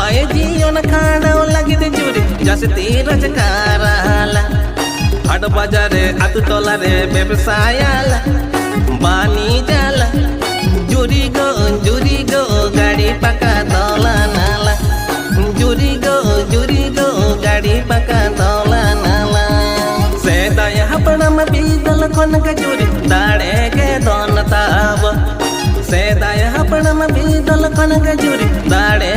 माय जीवन खाड़ाव लगित जुरी जास्ती रजकाराला हाट बाजारे आतु टोलारे व्यवसायाला बानी जाला जुरी गो गाड़ी पका तोला नाला जुरी गो गाड़ी पका तोला नाला सेदाय हपड़म बीदल खनक जुरी दाड़े के दोन ताब सेदाय हपड़म बीदल खनक जुरी दाड़े